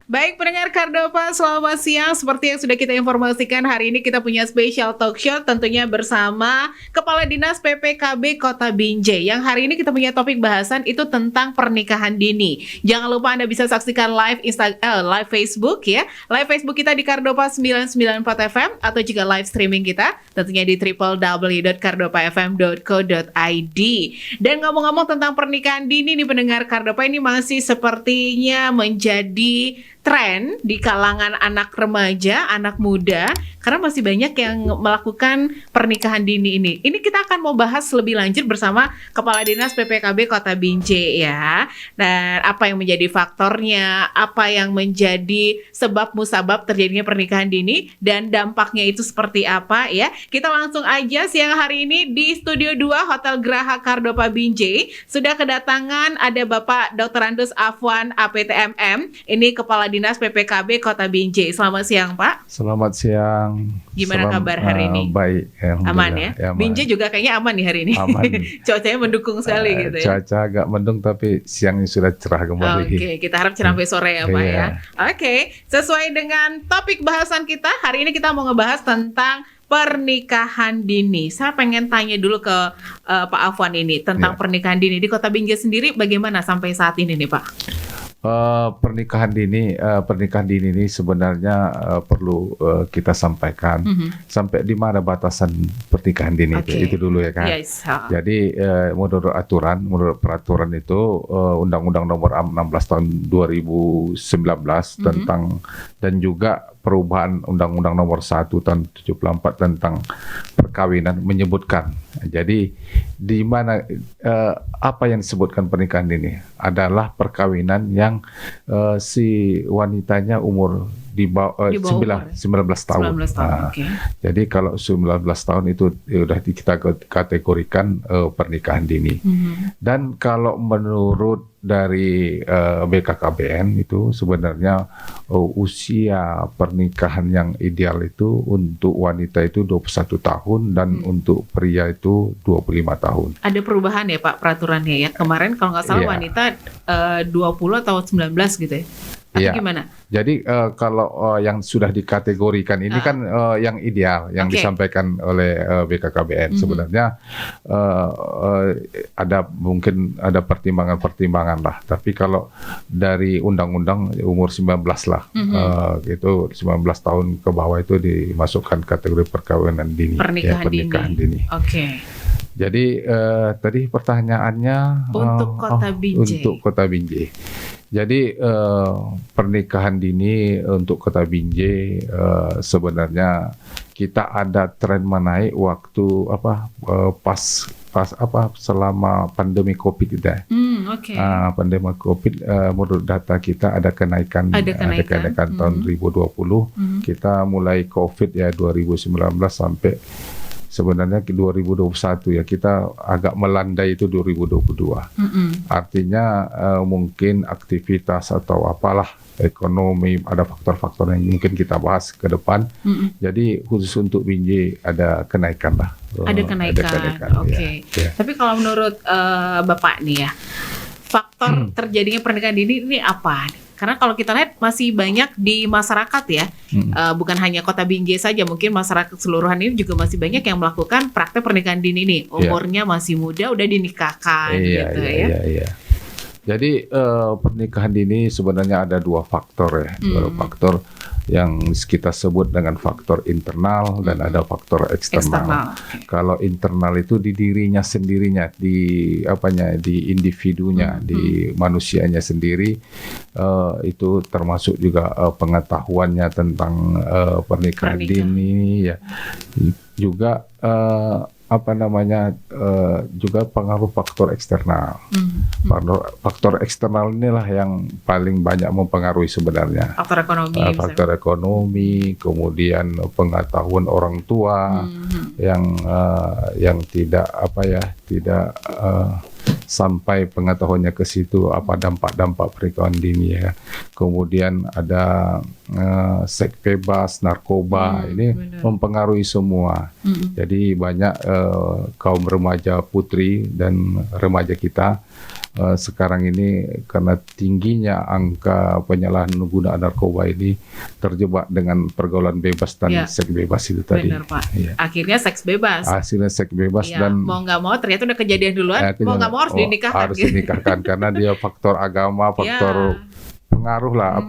Baik pendengar Kardova, selamat siang. Seperti yang sudah kita informasikan, hari ini kita punya special talk show tentunya bersama Kepala Dinas PPKB Kota Binjai. Yang hari ini kita punya topik bahasan itu tentang pernikahan dini. Jangan lupa Anda bisa saksikan live live Facebook ya. Live Facebook kita di Kardova 994 FM atau juga live streaming kita tentunya di www.kardovafm.co.id. Dan ngomong-ngomong tentang pernikahan dini nih pendengar Kardova, ini masih sepertinya menjadi tren di kalangan anak remaja, anak muda, karena masih banyak yang melakukan pernikahan dini ini. Ini kita akan mau bahas lebih lanjut bersama Kepala Dinas PPKB Kota Binjai ya. Dan apa yang menjadi faktornya, apa yang menjadi sebab musabab terjadinya pernikahan dini, dan dampaknya itu seperti apa ya. Kita langsung aja siang hari ini di Studio 2 Hotel Graha Kardova Binjai. Sudah kedatangan ada Bapak Dr. Andus Afwan APTMM, ini Kepala Dinas PPKB Kota Binjai. Selamat siang Pak. Selamat siang. Gimana kabar hari ini? Baik, aman ya? Binjai juga kayaknya aman nih hari ini. Aman. Cuacanya mendukung sekali gitu ya. Cuaca agak mendung tapi siangnya sudah cerah kembali. Oke, kita harap cerah sampai sore ya Pak ya. Oke, sesuai dengan topik bahasan kita, hari ini kita mau ngebahas tentang pernikahan dini. Saya pengen tanya dulu ke Pak Afwan ini tentang pernikahan dini di Kota Binjai sendiri bagaimana sampai saat ini nih Pak? Pernikahan dini ini sebenarnya perlu kita sampaikan sampai di mana batasan pernikahan dini itu dulu ya kan. Yes. Jadi menurut peraturan itu Undang-Undang Nomor 16 tahun 2019 tentang dan juga perubahan Undang-Undang Nomor 1 tahun 74 tentang perkawinan menyebutkan. Jadi di mana apa yang disebutkan pernikahan dini adalah perkawinan yang si wanitanya umur di bawah 19 tahun. 19 tahun. Jadi kalau 19 tahun itu sudah kita kategorikan pernikahan dini. Dan kalau menurut dari BKKBN itu sebenarnya usia pernikahan yang ideal itu untuk wanita itu 21 tahun dan untuk pria itu 25 tahun. Ada perubahan ya Pak peraturannya ya. Kemarin kalau nggak salah wanita 20 atau 19 gitu ya. Atau gimana? Jadi kalau yang sudah dikategorikan ini kan yang ideal yang disampaikan oleh BKKBN sebenarnya mungkin ada pertimbangan lah. Tapi kalau dari undang-undang umur 19 lah, itu 19 tahun ke bawah itu dimasukkan kategori perkawinan dini. Pernikahan dini. Jadi tadi pertanyaannya untuk Kota Binjai. Untuk Kota Binjai. Jadi pernikahan dini untuk Kota Binjai sebenarnya kita ada tren menaik waktu pas selama pandemi Covid itu. Pandemi Covid menurut data kita ada kenaikan tahun 2020. Kita mulai Covid ya 2019 sampai sebenarnya 2021 ya kita agak melandai itu 2022. Artinya mungkin aktivitas atau apalah ekonomi ada faktor-faktor yang mungkin kita bahas ke depan. Jadi khusus untuk Binjai ada kenaikan lah. Ada kenaikan. Ya. Tapi kalau menurut Bapak nih ya, faktor terjadinya pernikahan dini ini apa? Karena kalau kita lihat masih banyak di masyarakat ya, bukan hanya Kota Binjai saja, mungkin masyarakat keseluruhan ini juga masih banyak yang melakukan praktek pernikahan dini nih. Umurnya masih muda, udah dinikahkan gitu ya. Jadi pernikahan dini sebenarnya ada dua faktor ya, dua faktor yang kita sebut dengan faktor internal dan ada faktor eksternal. Kalau internal itu di dirinya sendirinya, di individunya, di manusianya sendiri, itu termasuk juga pengetahuannya tentang pernikahan dini ya. Juga juga pengaruh faktor eksternal. Faktor eksternal inilah yang paling banyak mempengaruhi sebenarnya. Faktor ekonomi, kemudian pengetahuan orang tua yang tidak sampai pengetahuannya ke situ apa dampak-dampak pernikahan dini ya. Kemudian ada seks bebas, narkoba ini mempengaruhi semua. Jadi banyak kaum remaja putri dan remaja kita sekarang ini karena tingginya angka penyalahgunaan narkoba ini terjebak dengan pergaulan bebas dan seks bebas itu tadi. Benar, Pak. Ya. Akhirnya seks bebas. Hasilnya seks bebas Ya, dan mau nggak mau ternyata udah kejadian duluan, mau nggak mau harus dinikahkan. Harus dinikahkan karena dia faktor agama, faktor pengaruh lah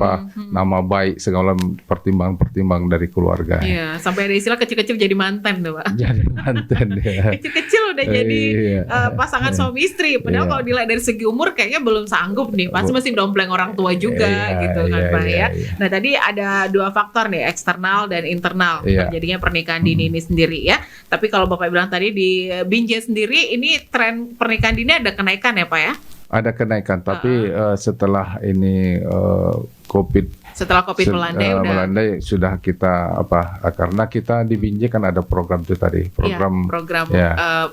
nama baik segala pertimbang dari keluarga. Iya, sampai ada istilah kecil-kecil jadi mantan tuh, Pak. Jadi mantan ya. Kecil-kecil udah jadi pasangan suami istri. Padahal kalau dilihat dari segi umur kayaknya belum sanggup nih. Pasti masih dompleng orang tua juga gitu kan, Pak ya. Nah, tadi ada 2 faktor nih, eksternal dan internal terjadinya pernikahan dini ini sendiri ya. Tapi kalau Bapak bilang tadi di Binjai sendiri ini tren pernikahan dini ada kenaikan ya, Pak ya? Ada kenaikan, tapi setelah ini setelah COVID melandai sudah kita karena kita di Binjai kan ada program itu tadi, program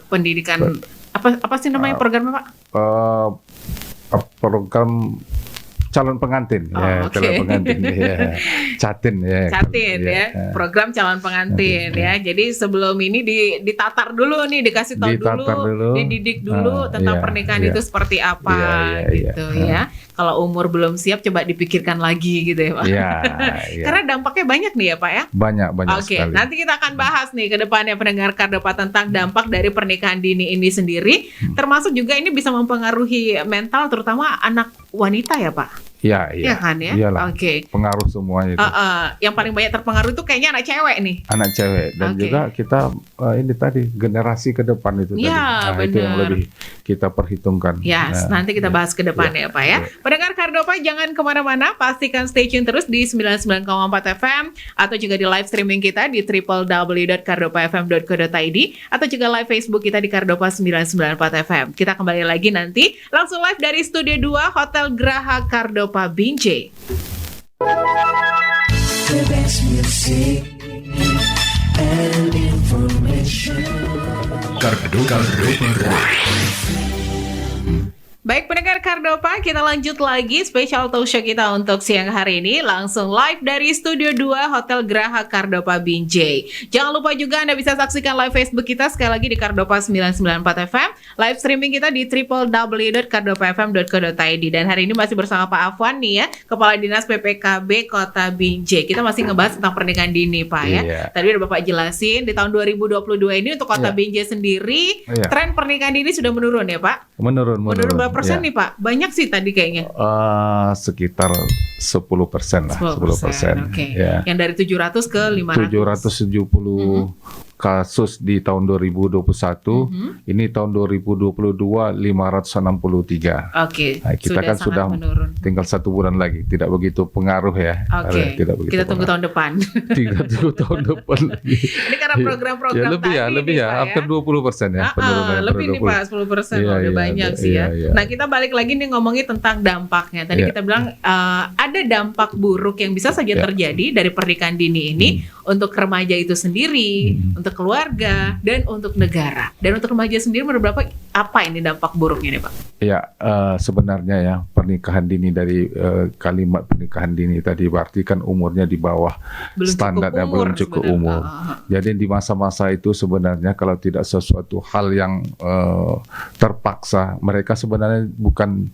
pendidikan apa sih namanya programnya, Pak? Program calon pengantin, calon pengantin, catin program calon pengantin ya. Jadi sebelum ini ditatar dulu nih, dikasih tahu dulu, dididik dulu tentang pernikahan itu seperti apa gitu ya. Kalau umur belum siap, coba dipikirkan lagi gitu ya, Pak. Karena dampaknya banyak nih ya, Pak ya. Banyak sekali. Nanti kita akan bahas nih ke depannya pendengar Kardopa tentang dampak dari pernikahan dini ini sendiri, termasuk juga ini bisa mempengaruhi mental terutama anak wanita ya, Pak. Iya kan ya. Iyalah. Pengaruh semuanya itu. Yang paling banyak terpengaruh itu kayaknya anak cewek nih. Anak cewek dan juga kita ini tadi generasi ke depan itu tadi. Itu yang lebih kita perhitungkan. Nanti kita bahas ke depannya ya, Pak ya. Pendengar Kardopa jangan kemana-mana, pastikan stay tune terus di 99,4 FM atau juga di live streaming kita di www.kardopafm.co.id atau juga live Facebook kita di Kardopa 994 FM. Kita kembali lagi nanti langsung live dari Studio 2 Hotel Graha Kardopa Binjai. The best music and information. Kardopa. Baik pendengar Kardopa, kita lanjut lagi spesial talk show kita untuk siang hari ini langsung live dari Studio 2 Hotel Graha Kardopa Binjai. Jangan lupa juga Anda bisa saksikan live Facebook kita sekali lagi di Kardopa 994 FM, live streaming kita di www.kardopafm.co.id. Dan hari ini masih bersama Pak Afwan nih ya, Kepala Dinas PPKB Kota Binjai. Kita masih ngebahas tentang pernikahan dini, Pak ya. Tadi udah Bapak jelasin di tahun 2022 ini untuk Kota Binjai sendiri, tren pernikahan dini sudah menurun ya, Pak? Menurun Berapa persen nih, Pak? Banyak sih tadi kayaknya. Sekitar 10% lah. 10%. Oke. Yang dari 700 ke 500. 770 kasus di tahun 2021, ini tahun 2022 563. Oke. Nah, kita kan sudah menurun. Tinggal 1 bulan lagi, tidak begitu pengaruh ya. Oke. Kita tunggu tahun depan. Tunggu tahun depan lagi. Ini karena program-program lebih ya, hampir 20% ya. Lebih nih Pak, 10%. Udah banyak sih ya. Nah, kita balik lagi nih ngomongin tentang dampaknya. Tadi kita bilang ada dampak buruk yang bisa saja terjadi dari pernikahan dini ini untuk remaja itu sendiri, untuk keluarga, dan untuk negara. Dan untuk remaja sendiri menurut Bapak apa ini dampak buruknya nih Pak? Ya, sebenarnya ya pernikahan dini dari kalimat pernikahan dini tadi berarti kan umurnya di bawah standar ya, belum cukup umur. Jadi di masa-masa itu sebenarnya kalau tidak sesuatu hal yang terpaksa, mereka sebenarnya bukan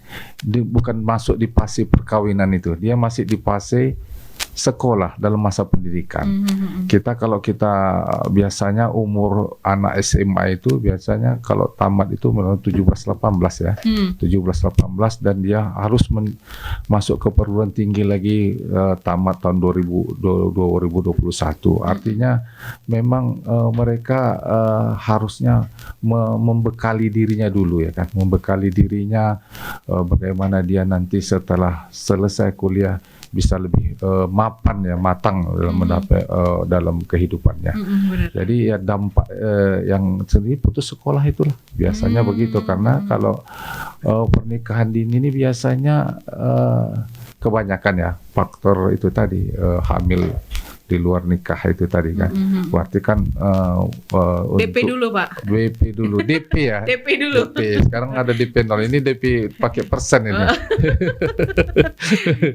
masuk di fase perkawinan itu, dia masih di fase sekolah dalam masa pendidikan. Kalau kita biasanya umur anak SMA itu biasanya kalau tamat itu 17-18 ya. 17-18 dan dia harus masuk ke perguruan tinggi lagi tamat tahun 2021. Artinya memang mereka harusnya membekali dirinya dulu ya kan. Membekali dirinya bagaimana dia nanti setelah selesai kuliah bisa lebih matang dalam mendapat dalam kehidupannya. Jadi ya dampak yang sendiri putus sekolah itulah biasanya begitu, karena kalau pernikahan dini ini biasanya kebanyakan ya faktor itu tadi hamil di luar nikah itu tadi kan. Berarti kan DP untuk dulu Pak. BP dulu, DP ya. DP dulu. DP. Sekarang ada DP 0. Ini DP pakai persen ini.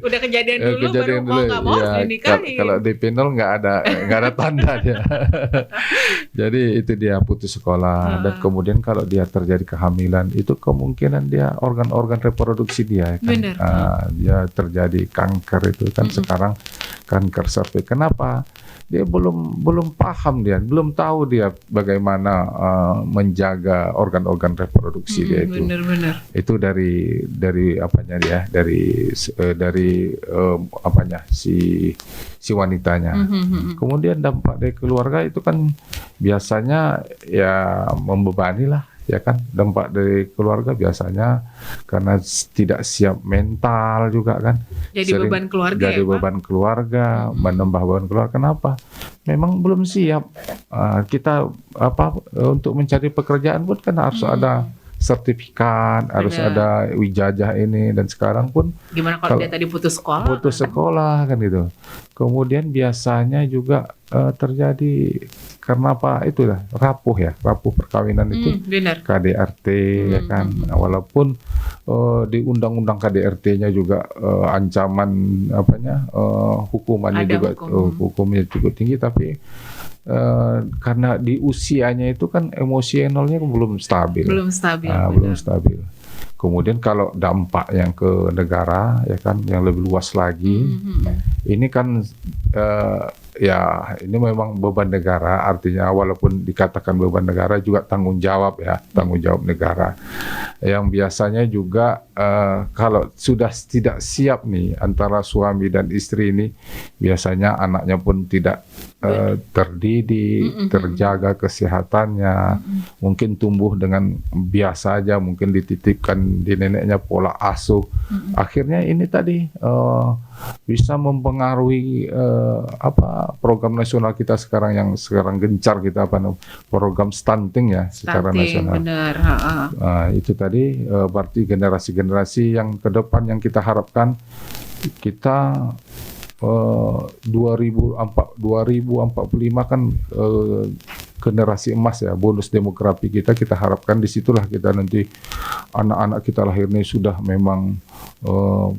Udah kejadian dulu baru mau nggak mau Ya, dinikahin. kalau DP 0 nggak ada tanda dia. Jadi itu dia putus sekolah dan kemudian kalau dia terjadi kehamilan itu kemungkinan dia organ-organ reproduksi dia kan. Bener. Dia terjadi kanker itu kan sekarang kanker cervix. Kenapa? Dia belum paham, dia belum tahu dia bagaimana menjaga organ-organ reproduksi dia itu. Bener. Itu dari apanya dia, dari apanya si wanitanya. Kemudian dampak dari keluarga itu kan biasanya ya membebani lah, ya kan. Dampak dari keluarga biasanya karena tidak siap mental juga kan. Jadi beban keluarga jadi ya, Pak? beban keluarga, menambah beban keluarga. Kenapa? Memang belum siap. Kita untuk mencari pekerjaan pun kan harus ada sertifikat, harus ada wijajah ini, dan sekarang pun Gimana kalau dia tadi putus sekolah? putus sekolah kan gitu. Kemudian biasanya juga terjadi karena apa? Itulah rapuh perkawinan itu. Benar. KDRT ya kan. Nah, walaupun di undang-undang KDRT-nya juga ancaman hukumannya Ada juga hukumnya cukup tinggi, tapi karena di usianya itu kan emosionalnya belum stabil. Belum stabil. Belum stabil. Kemudian kalau dampak yang ke negara ya kan yang lebih luas lagi, ini kan ya ini memang beban negara, artinya walaupun dikatakan beban negara juga tanggung jawab negara. Yang biasanya juga kalau sudah tidak siap nih antara suami dan istri ini, biasanya anaknya pun tidak terdidik, terjaga kesehatannya, mungkin tumbuh dengan biasa aja, mungkin dititipkan di neneknya pola asuh. Akhirnya ini tadi bisa mempengaruhi program nasional kita sekarang yang sekarang gencar kita program stunting ya secara nasional. Benar. Itu tadi berarti generasi-generasi yang ke depan yang kita harapkan kita 2045 kan generasi emas ya, bonus demografi kita harapkan disitulah kita nanti anak-anak kita lahirnya sudah memang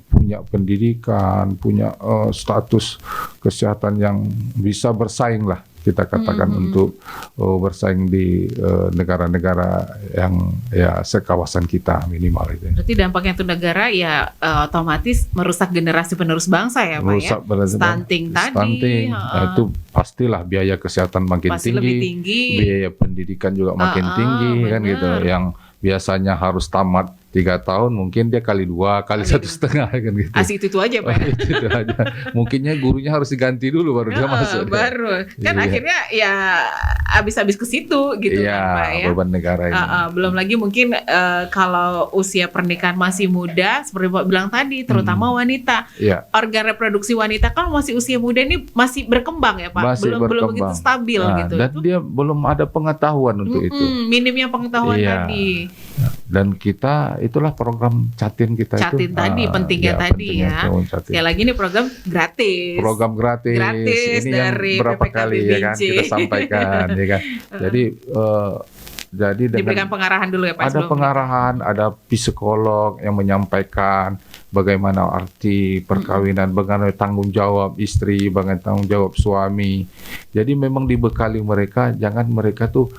punya pendidikan, punya status kesehatan yang bisa bersaing lah kita katakan untuk bersaing di negara-negara yang ya sekawasan kita minimal itu. Berarti dampaknya untuk negara ya otomatis merusak generasi penerus bangsa ya Pak Merusak ya. Stunting tadi. Nah, itu pastilah biaya kesehatan makin Pasti lebih tinggi. biaya pendidikan juga makin tinggi kan bener. gitu. Yang biasanya harus tamat 3 tahun, mungkin dia kali 2, kali 1,5 kan gitu. Asik itu aja Pak. Itu aja. Mungkinnya gurunya harus diganti dulu baru dia masuk. Baru. Kan Iya. akhirnya ya habis-habis ke situ gitu Iya, kan Pak ya. beban negara ini. Belum lagi mungkin kalau usia pernikahan masih muda seperti Pak bilang tadi, terutama wanita. Iya. Organ reproduksi wanita kan masih usia muda ini masih berkembang ya Pak. Masih belum berkembang. begitu stabil gitu. Dan dia belum ada pengetahuan untuk itu. Minimnya pengetahuan Iya. tadi. Dan kita itulah program Catin kita Catin itu. tadi, pentingnya tadi pentingnya ya. itu, Catin. Sekali lagi ini program gratis. Program gratis. Gratis Ini yang dari berapa PPKB kali ya kan BJ. kita sampaikan ya kan. Jadi Diberikan pengarahan dulu ya Pak. ada sebelum pengarahan, ada psikolog yang menyampaikan bagaimana arti perkawinan, bagaimana tanggung jawab istri, bagaimana tanggung jawab suami. Jadi memang dibekali mereka, jangan mereka tuh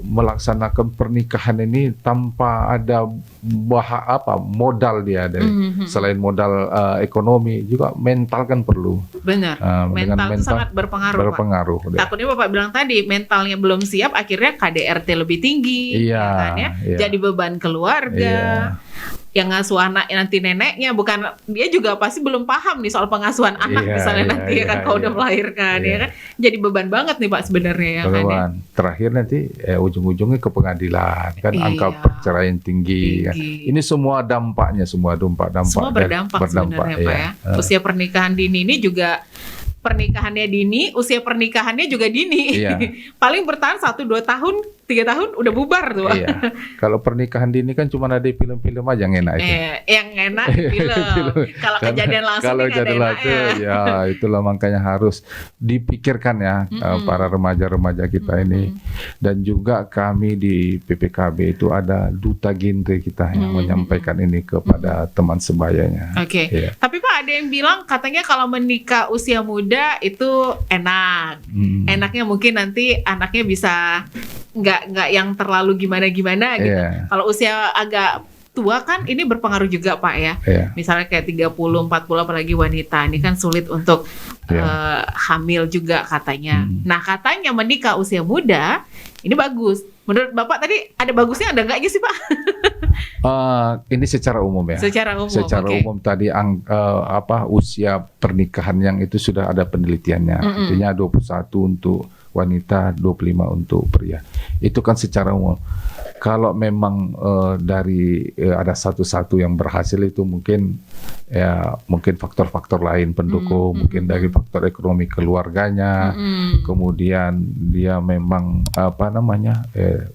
melaksanakan pernikahan ini tanpa ada modal dia dari selain modal ekonomi juga mental kan perlu. Benar. Dengan Mental itu sangat berpengaruh Pak. berpengaruh. Takutnya Bapak bilang tadi mentalnya belum siap, akhirnya KDRT lebih tinggi, Iya, ya kan ya? iya. Jadi beban keluarga. Yang ngasuh anak nanti neneknya, bukan dia juga pasti belum paham nih soal pengasuhan anak Iya, misalnya iya, nanti ya kan iya, kalau iya. udah melahirkan Iya. ya kan. Jadi beban banget nih Pak sebenarnya ya kan ya. Beban. Terakhir nanti ujung-ujungnya ke pengadilan kan, Iya. angka perceraian tinggi. Kan. Ini semua dampaknya, semua dampak Semua berdampak sebenarnya Pak ya. Usia pernikahan dini ini juga pernikahannya dini, usia pernikahannya juga dini. Iya. Paling bertahan 1-2 tahun 3 tahun udah bubar tuh. Iya. Kalau pernikahan dini kan cuma ada di film-film aja yang enak itu. Yang enak di film. Kalau kejadian langsung Kalau nih nggak ada kejadian langsung, enaknya. ya itulah makanya harus dipikirkan ya para remaja-remaja kita ini. Dan juga kami di PPKB itu ada duta genre kita yang menyampaikan ini kepada teman sebayanya. Oke. Iya. Tapi Pak, ada yang bilang katanya kalau menikah usia muda itu enak. Enaknya mungkin nanti anaknya bisa nggak yang terlalu gimana-gimana gitu. Iya. Kalau usia agak tua kan ini berpengaruh juga Pak ya. Iya. Misalnya kayak 30, 40 apalagi wanita ini kan sulit untuk hamil juga katanya. Nah, katanya menikah usia muda ini bagus. Menurut Bapak tadi ada bagusnya ada enggaknya sih Pak? Ini secara umum ya. Secara umum. Secara oke. umum tadi usia pernikahan yang itu sudah ada penelitiannya. Artinya 21 untuk wanita, 25 untuk pria. Itu kan secara umum. Kalau memang dari ada satu-satu yang berhasil itu mungkin faktor-faktor lain pendukung, mungkin dari faktor ekonomi keluarganya, kemudian dia memang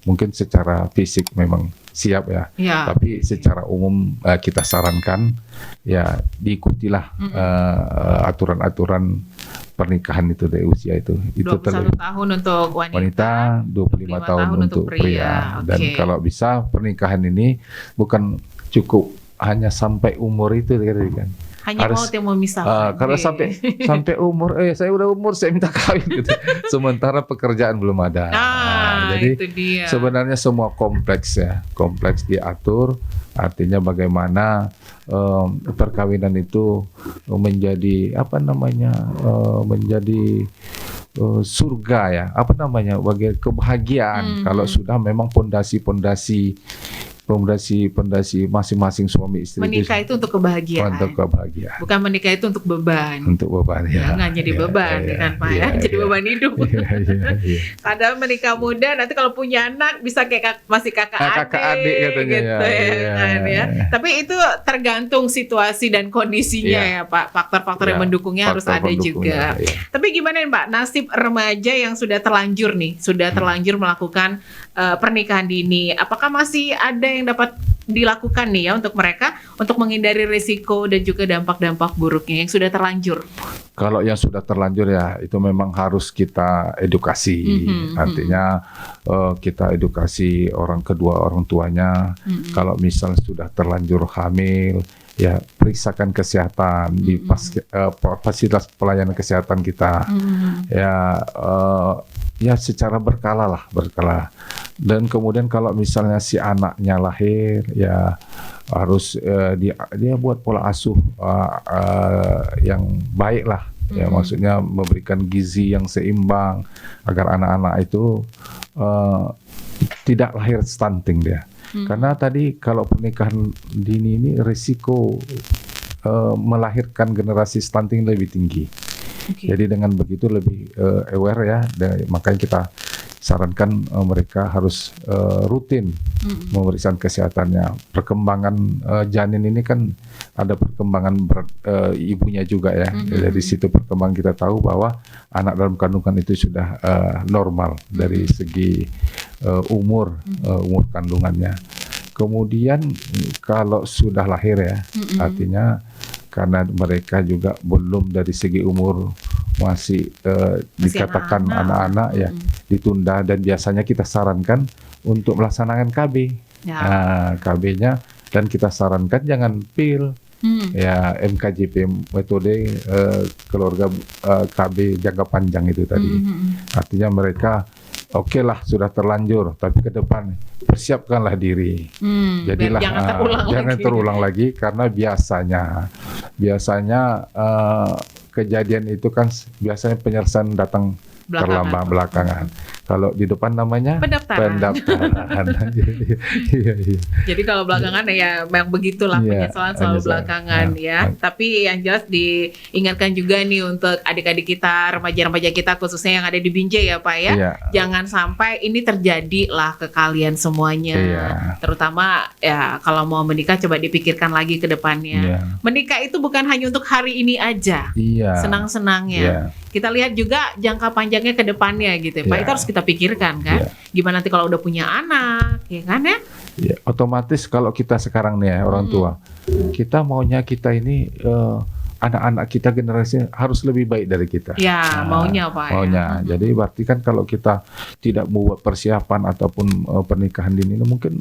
mungkin secara fisik memang siap ya. Ya. Tapi secara umum kita sarankan ya diikutilah aturan-aturan pernikahan itu dari usia itu. Itu 21 tahun untuk wanita, 25 tahun untuk pria. Dan Oke. kalau bisa pernikahan ini bukan cukup hanya sampai umur itu kan. hanya harus- maut yang memisahkan. Karena Oke. sampai umur saya udah umur saya minta kawin gitu. Sementara pekerjaan belum ada. Jadi itu dia. sebenarnya semua kompleks ya, kompleks diatur. Artinya bagaimana perkawinan itu menjadi menjadi surga ya, bagi kebahagiaan kalau sudah memang pondasi masing-masing suami istri Menikah itu untuk kebahagiaan. untuk kebahagiaan, Bukan menikah itu untuk beban. untuk beban ya. Jangan jadi beban kan Pak ya, jadi beban hidup. Iya. Kadang menikah muda nanti kalau punya anak bisa kayak masih kakak adik katanya gitu ya. kan ya. Tapi itu tergantung situasi dan kondisinya Iya. ya Pak. Faktor-faktor yang Iya, mendukungnya harus faktor ada pendukungnya, juga. iya. Tapi gimana nih Pak, nasib remaja yang sudah terlanjur melakukan pernikahan dini, apakah masih ada yang dapat dilakukan nih ya untuk mereka untuk menghindari risiko dan juga dampak-dampak buruknya yang sudah terlanjur? Kalau yang sudah terlanjur ya itu memang harus kita edukasi. Artinya kita edukasi kedua orang tuanya. Kalau misal sudah terlanjur hamil, ya periksakan kesehatan di fasilitas pelayanan kesehatan kita. Ya secara berkala. Dan kemudian kalau misalnya si anaknya lahir, ya harus dia buat pola asuh yang baik lah. Ya maksudnya memberikan gizi yang seimbang agar anak-anak itu tidak lahir stunting dia. Karena tadi kalau pernikahan dini ini risiko melahirkan generasi stunting lebih tinggi. Jadi dengan begitu lebih aware ya, makanya kita sarankan mereka harus rutin memeriksa kesehatannya. Perkembangan janin ini kan ada perkembangan ibunya juga ya. Dari situ perkembangan kita tahu bahwa anak dalam kandungan itu sudah normal dari segi umur kandungannya. Kemudian kalau sudah lahir ya, artinya karena mereka juga belum dari segi umur masih dikatakan anak-anak ya, ditunda, dan biasanya kita sarankan untuk melaksanakan KB. KB-nya, dan kita sarankan jangan pil. Ya MKJP, metode keluarga KB jangka panjang itu tadi. Artinya mereka oke lah sudah terlanjur, tapi ke depan persiapkanlah diri. Jadilah jangan terulang lagi karena biasanya kejadian itu kan biasanya penyelesaian datang terlambat belakangan. Kalau di depan namanya pendaftaran. Iya. Jadi kalau belakangan ya memang begitulah, penyesalan selalu belakangan ya. Tapi yang jelas diingatkan juga nih untuk adik-adik kita, remaja-remaja kita khususnya yang ada di Binjai ya Pak ya. Jangan sampai ini terjadi lah ke kalian semuanya. Terutama ya kalau mau menikah coba dipikirkan lagi ke depannya. Menikah itu bukan hanya untuk hari ini aja. Senang-senangnya. Kita lihat juga jangka panjangnya ke depannya gitu ya Pak. Itu harus kita kita pikirkan kan. Iya. Gimana nanti kalau udah punya anak, ya kan ya? Ya, otomatis kalau kita sekarang nih ya orang tua, kita maunya kita ini anak-anak kita generasi harus lebih baik dari kita. Ya, maunya Pak. Maunya. Ya. Jadi berarti kan kalau kita tidak membuat persiapan ataupun pernikahan dini, mungkin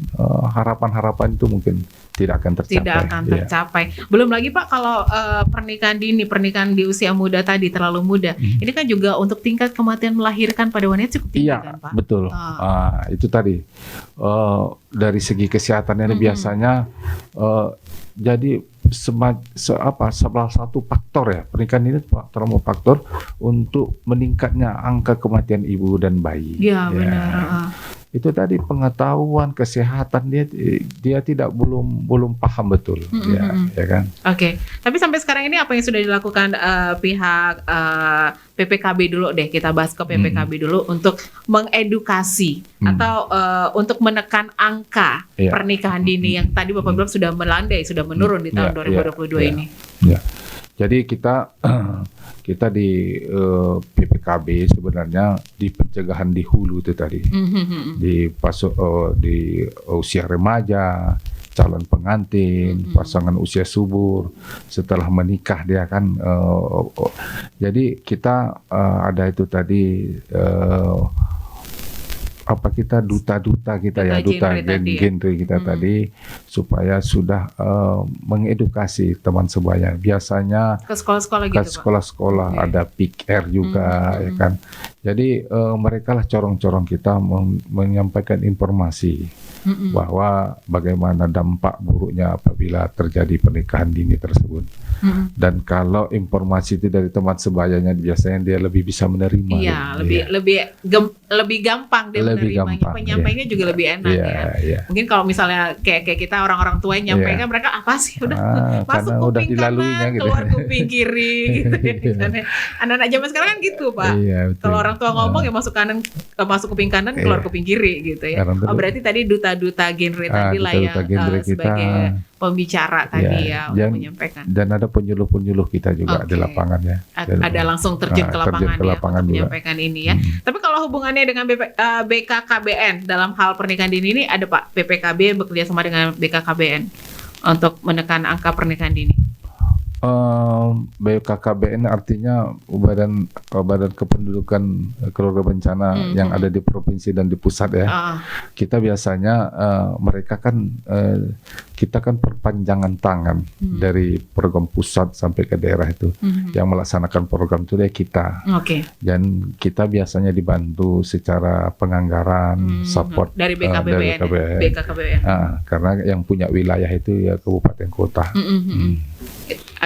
harapan-harapan itu mungkin tidak akan tercapai. Tidak akan Iya. tercapai. Belum lagi Pak kalau pernikahan dini, pernikahan di usia muda tadi terlalu muda. Ini kan juga untuk tingkat kematian melahirkan pada wanita cukup tinggi Iya, kan Pak? betul. Itu tadi dari segi kesehatannya biasanya jadi salah satu faktor ya, pernikahan ini faktor untuk meningkatnya angka kematian ibu dan bayi. Iya, Ya. benar. Itu tadi pengetahuan kesehatan dia tidak belum paham betul, ya kan? Oke, tapi sampai sekarang ini apa yang sudah dilakukan pihak PPKB dulu deh, kita bahas ke PPKB dulu untuk mengedukasi atau untuk menekan angka Iya. pernikahan dini yang tadi Bapak bilang sudah melandai, sudah menurun di tahun 2022 ini. Ya. Jadi kita di PPKB sebenarnya di pencegahan di hulu itu tadi, di usia remaja, calon pengantin, pasangan usia subur, setelah menikah dia kan. Jadi kita ada itu tadi. Kita duta-duta kita duta genre kita tadi supaya sudah mengedukasi teman sebaya. Biasanya Ke sekolah-sekolah ke gitu Pak? sekolah-sekolah ada PIKR juga ya kan. Jadi mereka lah corong-corong kita menyampaikan informasi bahwa bagaimana dampak buruknya apabila terjadi pernikahan dini tersebut. Dan kalau informasi itu dari teman sebayanya biasanya dia lebih bisa menerima. Iya, lebih gampang dia Lebih menerimanya. gampang, Penyampainya juga lebih enak ya. Iya. Mungkin kalau misalnya kayak kita orang-orang tua yang nyampaikan mereka apa sih udah masuk karena udah kuping dilaluinya kanan, gitu. keluar kuping kiri gitu ya. Anak-anak zaman sekarang kan gitu Pak. Iya, betul. Kalau orang tua ngomong ya masuk kuping kanan, keluar kuping kiri gitu ya. Karena Oh berarti tadi duta-duta genre tadi lah yang duta-duta genre kita. sebagai pembicara tadi ya untuk dan, menyampaikan. Dan ada penyuluh-penyuluh kita juga di lapangan ya. Ada langsung terjun ke lapangan ya untuk menyampaikan ini ya. Tapi kalau hubungannya dengan BKKBN dalam hal pernikahan dini ini ada Pak, PPKB bekerja sama dengan BKKBN untuk menekan angka pernikahan dini. BKKBN artinya Badan Kependudukan Keluarga Bencana yang ada di provinsi dan di pusat ya. Kita biasanya mereka kan kita kan perpanjangan tangan dari program pusat sampai ke daerah itu. Yang melaksanakan program itu ya kita. Oke. Dan kita biasanya dibantu secara penganggaran, support dari BKKBN. Karena yang punya wilayah itu ya kabupaten kota.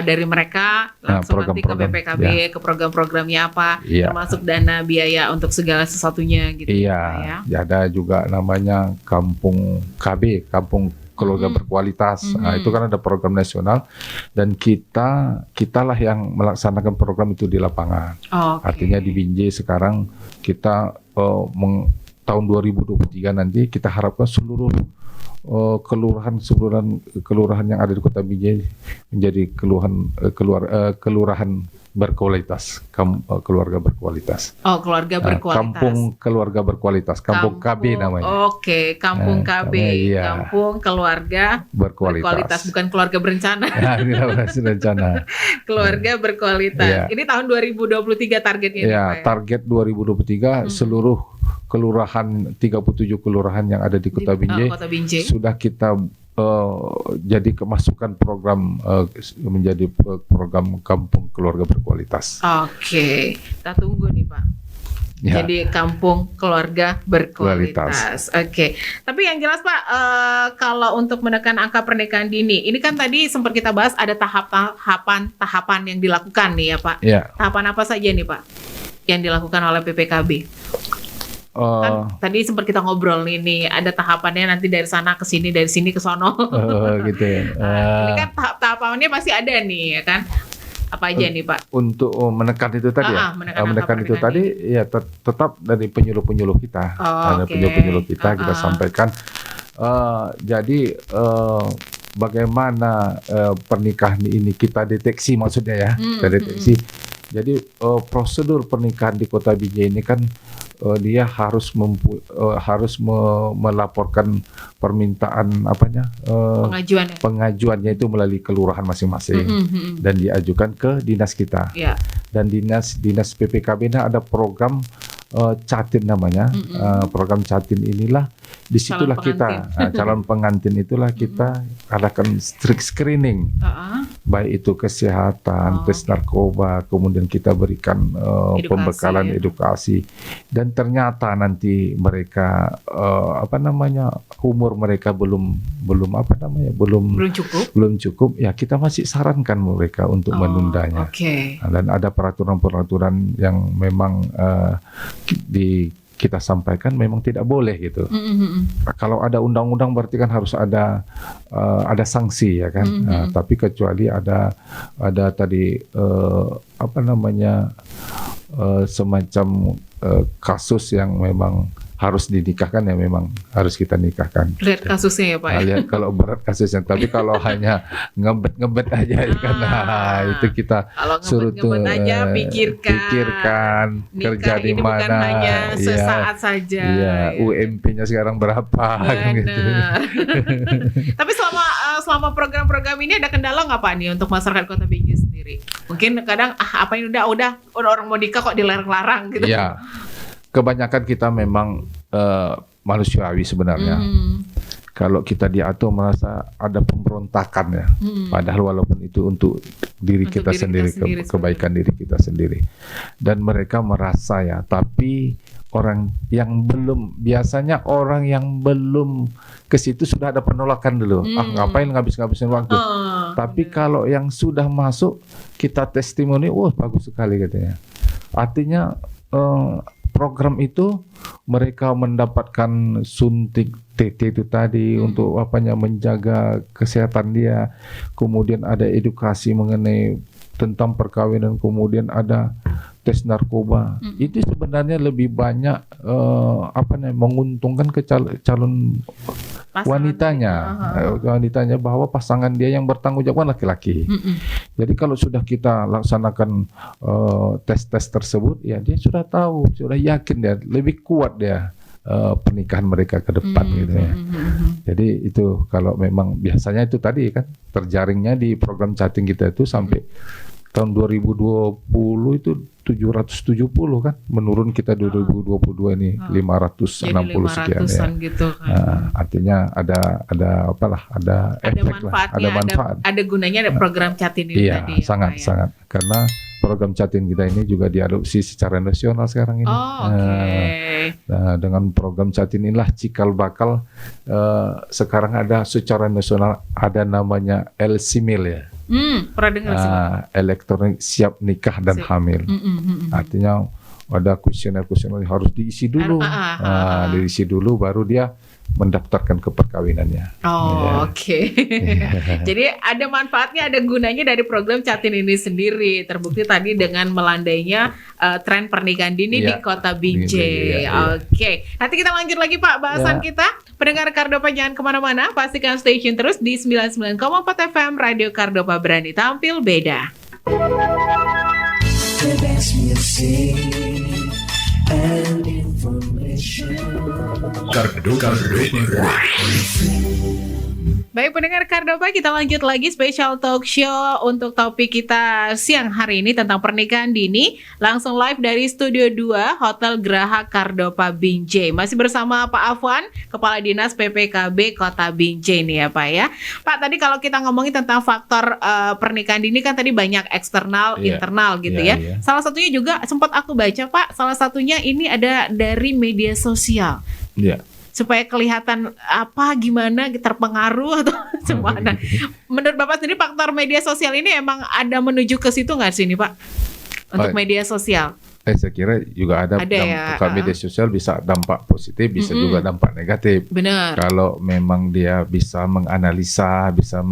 Dari mereka langsung nanti ke BPKB, ke program-programnya apa, termasuk dana biaya untuk segala sesuatunya gitu. Iya, ada juga namanya Kampung KB, Kampung Keluarga Berkualitas. Nah, itu kan ada program nasional dan kita lah yang melaksanakan program itu di lapangan. Artinya di Binjai sekarang kita tahun 2023 nanti kita harapkan seluruh kelurahan yang ada di Kota Binjai menjadi kelurahan berkualitas, keluarga berkualitas. Keluarga berkualitas. Kampung keluarga berkualitas, Kampung KB namanya. Oke, Kampung KB, Kampung keluarga berkualitas, bukan keluarga berencana. Berencana. Keluarga berkualitas. Ini tahun 2023 targetnya. Ya, target 2023 seluruh kelurahan 37 kelurahan yang ada di Kota Binjai sudah kita jadi kemasukan program menjadi program Kampung Keluarga Berkualitas. Oke, kita tunggu nih Pak. Ya. Jadi Kampung Keluarga Berkualitas. Oke. Tapi yang jelas Pak, kalau untuk menekan angka pernikahan dini, ini kan tadi sempat kita bahas ada tahapan yang dilakukan nih ya Pak. Ya. Tahapan apa saja nih Pak yang dilakukan oleh PPKB? Kan tadi sempat kita ngobrol nih ada tahapannya nanti dari sana ke sini, dari sini ke sono. Gitu ya. Ini kan tahapannya pasti ada nih ya kan. Apa aja nih Pak? Untuk menekan itu tadi menekan itu tadi ya tetap dari penyuluh-penyuluh kita. Ada penyuluh-penyuluh kita sampaikan. Jadi bagaimana pernikahan ini kita deteksi maksudnya ya. Kita deteksi. Jadi prosedur pernikahan di Kota Binjai ini kan dia harus melaporkan permintaan Pengajuannya. pengajuannya itu melalui kelurahan masing-masing dan diajukan ke dinas kita. Ya. Dan dinas PPKB ini ada program Catin namanya. Program Catin inilah disitulah calon pengantin itulah kita adakan strict screening, baik itu kesehatan, tes narkoba, kemudian kita berikan pembekalan edukasi, dan ternyata nanti mereka umur mereka belum cukup, ya kita masih sarankan mereka untuk menundanya. Dan ada peraturan-peraturan yang memang kita sampaikan memang tidak boleh gitu. Kalau ada undang-undang berarti kan harus ada sanksi ya kan. Tapi kecuali ada tadi semacam kasus yang memang harus dinikahkan, ya memang harus kita nikahkan. Lihat kasusnya ya Pak ya. Lihat kalau berat kasusnya, tapi kalau hanya ngebet aja kan, itu kita suruh tuh pikirkan kerja di mana. Bukan hanya sesaat saja. Iya, UMP-nya sekarang berapa kan gitu. Tapi selama program-program ini ada kendala nggak Pak nih untuk masyarakat Kota Binjai sendiri? Mungkin kadang apa ini udah orang mau nikah kok dilarang-larang gitu. Iya. Kebanyakan kita memang manusiawi sebenarnya. Kalau kita diatur merasa ada pemberontakan ya. Padahal walaupun itu untuk diri kita sendiri, kebaikan diri kita sendiri. Dan mereka merasa ya, tapi orang yang belum ke situ sudah ada penolakan dulu. Ngapain ngabis-ngabisin waktu. Tapi kalau yang sudah masuk, kita testimoni, bagus sekali katanya. Artinya program itu mereka mendapatkan suntik TT itu tadi untuk menjaga kesehatan dia. Kemudian ada edukasi mengenai tentang perkawinan, kemudian ada tes narkoba. Itu sebenarnya lebih banyak menguntungkan ke calon wanitanya bahwa pasangan dia yang bertanggung jawab laki-laki. Jadi kalau sudah kita laksanakan tes tersebut, ya dia sudah tahu, sudah yakin dia, lebih kuat dia pernikahan mereka ke depan gitu ya. Jadi itu kalau memang biasanya itu tadi kan terjaringnya di program chatting kita itu sampai tahun 2020 itu 770 kan, menurun kita 2022 ini 560 sekian ya. Gitu kan. Artinya ada efek manfaatnya, lah, ada manfaat. Ada gunanya ada program chatting ini tadi. Iya, sangat. Karena program chatting kita ini juga diadopsi secara nasional sekarang ini. Nah, dengan program chatting inilah cikal bakal sekarang ada secara nasional ada namanya LSIMIL ya. Pernah dengar sih. Elektronik siap nikah dan hamil. Artinya ada kuesioner yang harus diisi dulu. Diisi dulu baru dia mendaftarkan ke perkawinannya. Jadi ada manfaatnya, ada gunanya dari program Catin ini sendiri. Terbukti tadi dengan melandainya tren pernikahan dini di Kota Binjai. Nanti kita lanjut lagi Pak bahasan kita. Pendengar Kardopa jangan kemana-mana, pastikan station terus di 99,4 FM Radio Kardopa, berani tampil beda. The best music and information. Kardopa Radio. Baik pendengar Kardopa, kita lanjut lagi spesial talk show untuk topik kita siang hari ini tentang pernikahan dini. Langsung live dari Studio 2 Hotel Graha Kardopa Binjai. Masih bersama Pak Afwan, Kepala Dinas PPKB Kota Binjai nih ya Pak ya. Pak, tadi kalau kita ngomongin tentang faktor pernikahan dini kan tadi banyak eksternal, internal gitu ya. Salah satunya juga sempat aku baca Pak, salah satunya ini ada dari media sosial. Supaya kelihatan gimana terpengaruh atau gimana. Menurut Bapak sendiri faktor media sosial ini emang ada menuju ke situ nggak sih ini Pak? Untuk media sosial? Saya kira juga ada media sosial bisa dampak positif, bisa juga dampak negatif. Benar. Kalau memang dia bisa menganalisa, bisa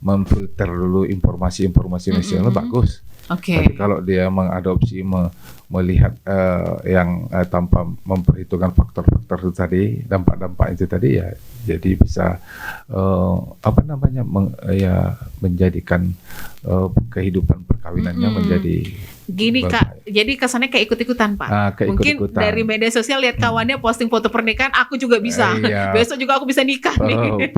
memfilter dulu informasi nasional bagus. Tapi kalau dia mengadopsi melihat yang tanpa memperhitungkan faktor-faktor itu tadi, dampak-dampak itu tadi ya, jadi bisa menjadikan kehidupan perkawinannya menjadi gini Kak, jadi kesannya kayak ikut-ikutan Pak. Mungkin keikut-ikutan. dari media sosial lihat kawannya posting foto pernikahan, aku juga bisa. Iya. Besok juga aku bisa nikah nih.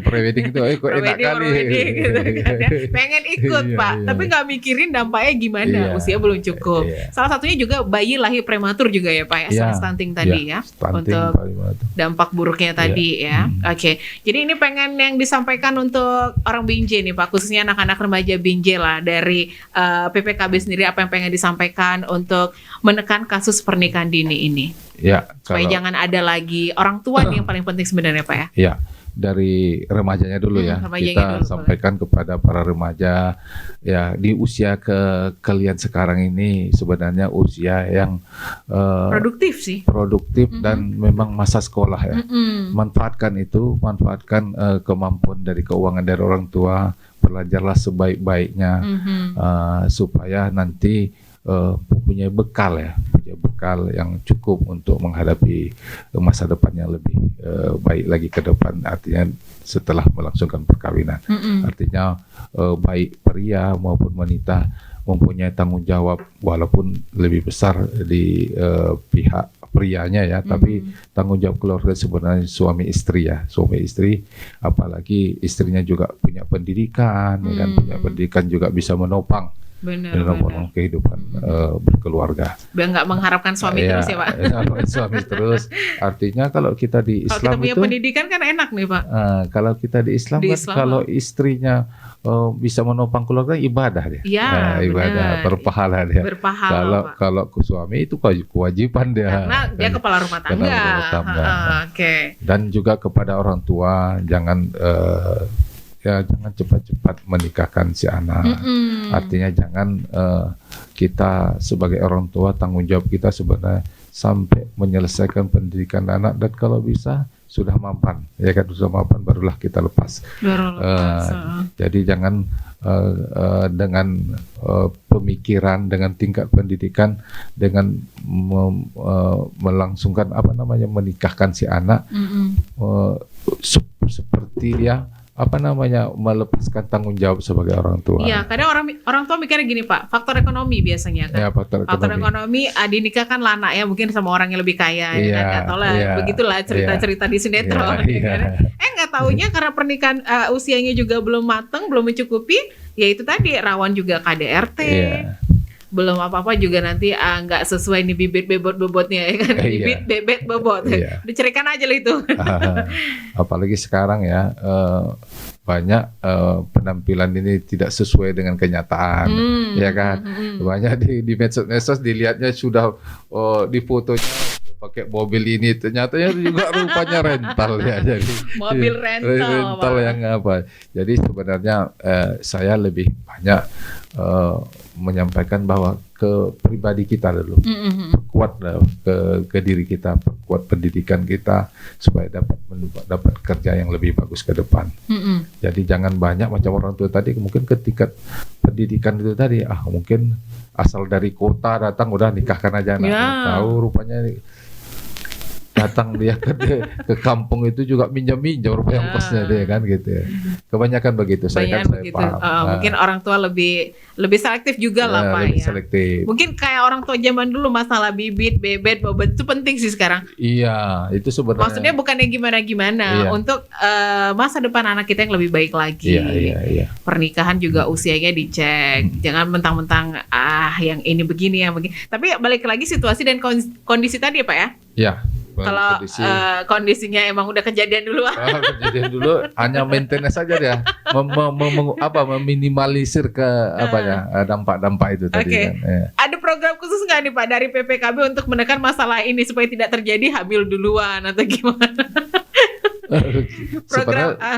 Prewedding itu, kok enak kali. Prewedding gitu kan ya. Pengen ikut Iya, Pak, iya. tapi nggak mikirin dampaknya gimana. Iya. Usia belum cukup. Iya. Salah satunya juga bayi lahir prematur juga ya Pak ya, Iya. stunting tadi ya. Stunting, Untuk dampak buruknya tadi ya. Oke. Jadi ini pengen yang disampaikan untuk orang Binjai nih Pak, khususnya anak-anak remaja Binjai lah, dari PPKB sendiri apa yang pengen disampaikan untuk menekan kasus pernikahan dini ini. Ya, Supaya jangan ada lagi orang tua nih yang paling penting sebenarnya Pak ya. Ya, dari remajanya dulu ya. Remajanya Kita dulu, sampaikan kepada para remaja ya, di usia kalian sekarang ini sebenarnya usia yang Produktif sih. produktif dan memang masa sekolah ya. Manfaatkan itu, manfaatkan kemampuan dari keuangan dari orang tua, belajarlah sebaik-baiknya supaya nanti punya bekal ya, punya bekal yang cukup untuk menghadapi masa depan yang lebih baik lagi ke depan. Artinya setelah melangsungkan perkawinan, artinya baik pria maupun wanita mempunyai tanggung jawab walaupun lebih besar di pihak prianya ya, tapi tanggung jawab keluarga sebenarnya suami istri ya, suami istri, apalagi istrinya juga punya pendidikan, ya kan, punya pendidikan juga bisa menopang dalam kehidupan berkeluarga. Biar nggak mengharapkan suami terus ya Pak. Suami terus. Artinya kalau kita di Kalau Islam kita punya itu, pendidikan kan enak nih Pak. kalau kita di Islam Di kan Islam, kalau istrinya bisa menopang keluarga, ibadah dia. Iya, ibadah, benar. berpahala dia. Berpahala, Pak. Kalau suami itu kewajiban dia. Karena dia kepala rumah tangga. Kepala rumah tangga. Oke. Dan juga kepada orang tua, jangan jangan cepat-cepat menikahkan si anak. Artinya jangan kita sebagai orang tua, tanggung jawab kita sebenarnya sampai menyelesaikan pendidikan anak, dan kalau bisa sudah mapan, ya kan, sudah mapan barulah kita lepas. Jadi jangan dengan pemikiran, dengan tingkat pendidikan, dengan melangsungkan menikahkan si anak seperti dia melepaskan tanggung jawab sebagai orang tua. Iya, kadang orang tua mikirnya gini Pak, faktor ekonomi biasanya kan. Ya, faktor ekonomi dinikahkan lah anak ya, mungkin sama orang yang lebih kaya, ya kan, nggak tahu lah, begitulah cerita-cerita di sinetron. Ya kan? Nggak taunya karena pernikahan usianya juga belum mateng, belum mencukupi, ya itu tadi rawan juga KDRT. Belum apa-apa juga nanti nggak sesuai nih bibit bobotnya ya kan, bibit bebet bobot, dicerikan aja lah itu. Apalagi sekarang ya, banyak penampilan ini tidak sesuai dengan kenyataan, ya kan. Banyak di medsos dilihatnya sudah di fotonya pakai mobil ini, ternyata juga rupanya rental ya, jadi mobil rental yang apa. Jadi sebenarnya saya lebih banyak menyampaikan bahwa ke pribadi kita dulu, perkuat ke diri kita, perkuat pendidikan kita supaya dapat kerja yang lebih bagus ke depan. Jadi jangan banyak macam orang tua tadi, mungkin ketika pendidikan itu tadi mungkin asal dari kota datang udah nikahkan aja anak. Tahu rupanya datang dia ke kampung itu juga minjam rupanya ongkosnya dia kan gitu ya. Kebanyakan begitu. Saya paham. Mungkin orang tua lebih selektif juga lah Pak lebih ya. Selektif. Mungkin kayak orang tua zaman dulu masalah bibit, bebet, bobot itu penting sih sekarang. Iya, itu sebenarnya. Maksudnya bukannya gimana-gimana, untuk masa depan anak kita yang lebih baik lagi. Iya. Pernikahan juga usianya dicek. Jangan mentang-mentang yang ini begini yang begini. Tapi balik lagi situasi dan kondisi tadi ya Pak ya. Iya. Kalau kondisinya emang udah kejadian dulu. Kejadian dulu, hanya maintenance saja dia, meminimalisir dampak-dampak itu tadi kan. Ada program khusus nggak nih Pak dari PPKB untuk menekan masalah ini supaya tidak terjadi hamil duluan atau gimana?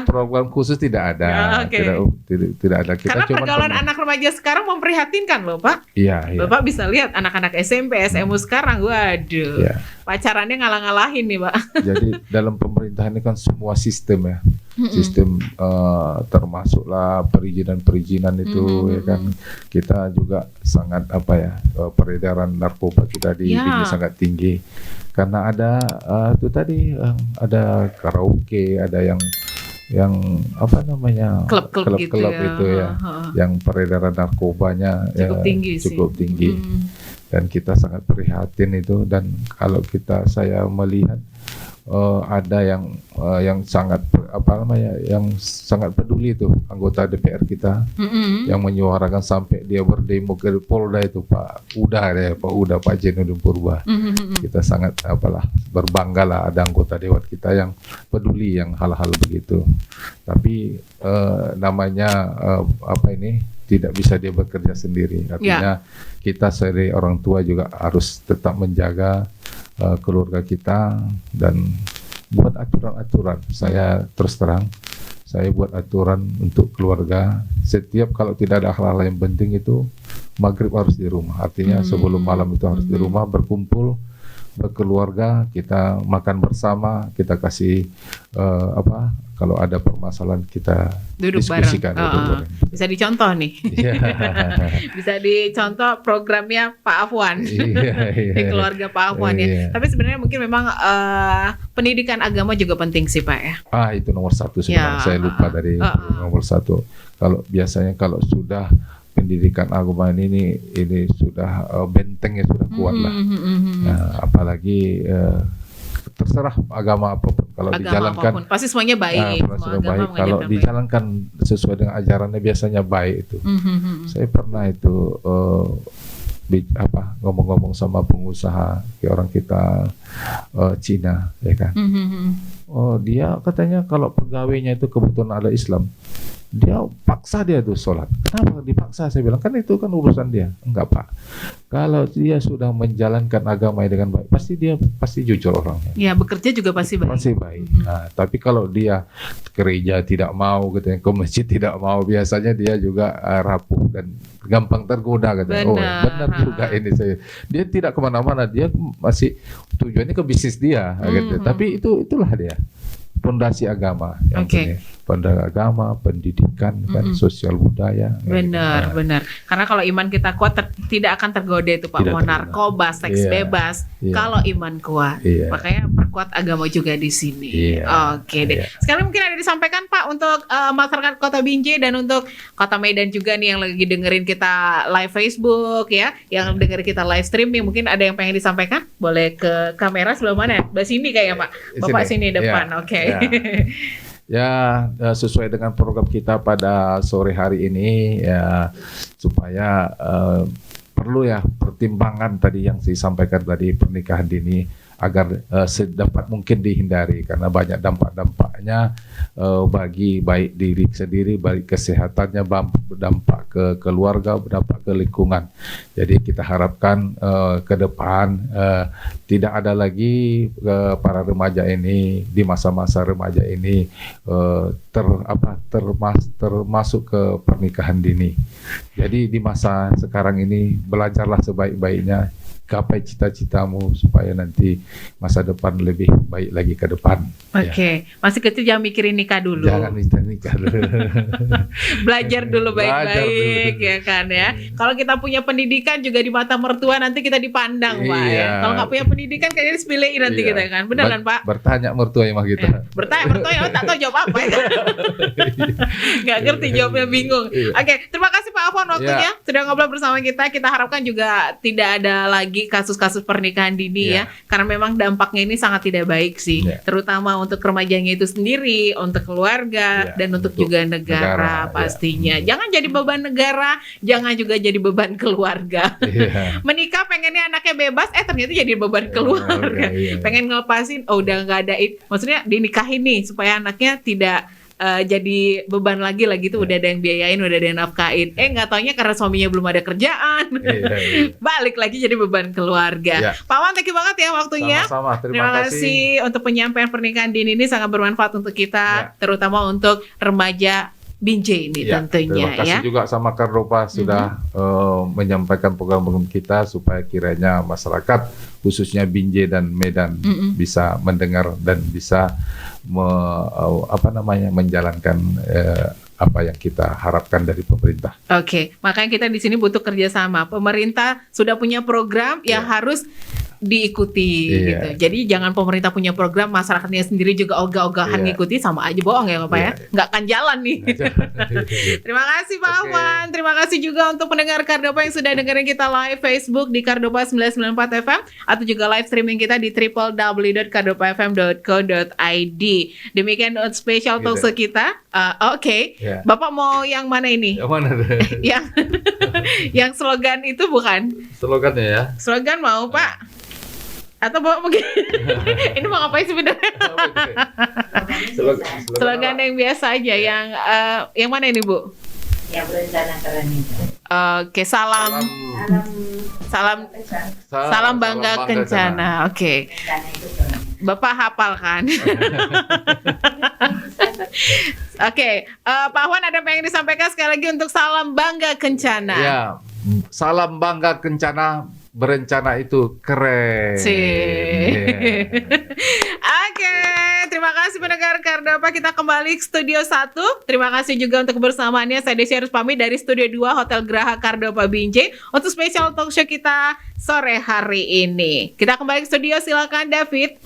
program khusus tidak ada, tidak ada. Kita karena pergaulan anak remaja sekarang memprihatinkan loh Pak. Iya. Bapak bisa lihat anak-anak SMP, SMU sekarang, waduh, pacarannya ngalah-ngalahin nih Pak. Jadi dalam pemerintahan ini kan semua sistem ya, sistem termasuklah perizinan itu ya kan. Kita juga sangat peredaran narkoba kita di sini sangat tinggi. Karena ada itu tadi ada karaoke, ada yang klub-klub gitu itu ya, yang peredaran narkobanya cukup tinggi. dan kita sangat prihatin itu. Dan kalau saya melihat ada yang sangat yang sangat peduli itu anggota DPR kita yang menyuarakan sampai dia berdemo ke Polda itu Pak Uda Pak Jenudin Purba. Kita sangat berbangga lah ada anggota dewan kita yang peduli yang hal-hal begitu. Tapi namanya tidak bisa dia bekerja sendiri. Artinya kita sebagai orang tua juga harus tetap menjaga keluarga kita dan buat aturan-aturan. Saya terus terang, saya buat aturan untuk keluarga. Setiap kalau tidak ada hal-hal yang penting itu maghrib harus di rumah. Artinya sebelum malam itu harus di rumah berkumpul berkeluarga, kita makan bersama, kita kasih kalau ada permasalahan kita duduk diskusikan. bareng. Bisa dicontoh nih. Bisa dicontoh programnya Pak Afwan. Di keluarga Pak Afwan ya. Tapi sebenarnya mungkin memang pendidikan agama juga penting sih Pak ya. Itu nomor satu sebenarnya. Saya lupa dari nomor satu. Kalau biasanya kalau sudah pendidikan agama ini sudah bentengnya sudah kuat lah. Apalagi terserah agama apapun kalau dijalankan apapun. Pasti semuanya baik. Sudah baik. Kalau dijalankan sesuai dengan ajarannya biasanya baik itu. Saya pernah itu ngomong-ngomong sama pengusaha orang kita Cina, ya kan. Dia katanya kalau pegawainya itu kebetulan ada Islam, dia paksa dia tuh sholat. Kenapa dipaksa? Saya bilang kan itu kan urusan dia. Enggak Pak, kalau dia sudah menjalankan agamanya dengan baik, pasti jujur orangnya. Ya bekerja juga pasti baik. Pasti baik. Nah, tapi kalau dia gereja tidak mau, gitu, ke masjid tidak mau, biasanya dia juga rapuh dan gampang tergoda. Benar juga ini saya. Dia tidak kemana-mana, dia masih tujuannya ke bisnis dia. Gitu. Tapi itulah dia. Pondasi agama yang pondasi agama, pendidikan, kan sosial budaya. Benar. Karena kalau iman kita kuat tidak akan tergoda itu Pak. Mau narkoba, seks bebas. Kalau iman kuat, makanya perkuat agama juga di sini. Oke deh. Sekarang mungkin ada disampaikan Pak untuk masyarakat Kota Binjai dan untuk Kota Medan juga nih yang lagi dengerin kita live Facebook ya, yang dengerin kita live streaming, mungkin ada yang pengen disampaikan? Boleh ke kamera sebelah mana? Sebelah sini kayaknya Pak. Bapak sini depan. Oke. Ya, sesuai dengan program kita pada sore hari ini ya, supaya perlu ya pertimbangan tadi yang disampaikan tadi, pernikahan dini agar sedapat mungkin dihindari karena banyak dampak-dampaknya bagi baik diri sendiri, baik kesehatannya, berdampak ke keluarga, berdampak ke lingkungan. Jadi kita harapkan ke depan tidak ada lagi para remaja ini di masa-masa remaja ini termasuk ke pernikahan dini. Jadi di masa sekarang ini belajarlah sebaik-baiknya, gapai cita-citamu supaya nanti masa depan lebih baik lagi ke depan. Oke. Masih kecil jangan mikirin nikah dulu. Jangan nikah dulu. Belajar dulu baik-baik ya kan ya. Kalau kita punya pendidikan juga di mata mertua nanti kita dipandang Pak ya. Kalau nggak punya pendidikan kayaknya disepelein nanti kita kan. Benar kan Pak? Bertanya mertua yang mah kita. Bertanya mertua yang tak tahu jawab apa ya. Nggak ngerti jawabnya, bingung. Oke, terima kasih Pak Afwan waktunya sudah ngobrol bersama kita. Kita harapkan juga tidak ada lagi kasus-kasus pernikahan dini ya, karena memang dampaknya ini sangat tidak baik sih, terutama untuk remajanya itu sendiri, untuk keluarga dan untuk juga negara pastinya. Jangan jadi beban negara, jangan juga jadi beban keluarga. Menikah pengennya anaknya bebas, ternyata jadi beban keluarga. Pengen ngelepasin, udah nggak ada maksudnya dinikahin nih supaya anaknya tidak jadi beban lagi tuh, udah ada yang biayain, udah ada yang nafkain. Nggak taunya karena suaminya belum ada kerjaan. Balik lagi jadi beban keluarga. Pak Wan, thank you banget ya waktunya. Sama-sama, terima kasih untuk penyampaian pernikahan dini ini, sangat bermanfaat untuk kita, terutama untuk remaja Binjai ini tentunya. Terima kasih juga sama Kardopa sudah menyampaikan program-program kita supaya kiranya masyarakat khususnya Binjai dan Medan bisa mendengar dan bisa menjalankan apa yang kita harapkan dari pemerintah. Oke, makanya kita di sini butuh kerjasama. Pemerintah sudah punya program, harus diikuti Iya. gitu. Jadi jangan pemerintah punya program, masyarakatnya sendiri juga ogah-ogahan Iya. ngikuti, sama aja bohong ya Bapak ya. Iya. Nggak akan jalan nih. Terima kasih Pak Oke. Ahwan. Terima kasih juga untuk pendengar Kardopa yang sudah dengerin kita live Facebook di Kardopa 994 FM atau juga live streaming kita di www.kardopafm.co.id. Demikian spesial Gitu. talkshow kita. Oke. Ya. Bapak mau yang mana ini? Yang mana tuh? yang yang slogan itu bukan? Slogannya ya? Slogan mau Pak? Atau Bapak mungkin ini mau ngapain sebenarnya? Slogan yang biasa aja, yang mana ini Bu? Yang berencana keren itu. Oke, salam bangga kencana. Oke. Rencana itu keren. Bapak hafal kan? Oke, Pak Ahwan ada apa yang disampaikan sekali lagi untuk salam bangga kencana? Ya, salam bangga kencana, berencana itu keren. Sih. Oke, terima kasih pendengar Kardopa. Kita kembali ke Studio 1. Terima kasih juga untuk kebersamaannya. Saya Desi harus pamit dari Studio 2 Hotel Graha Kardopa Binjai untuk spesial talk show kita sore hari ini. Kita kembali ke studio, silakan David.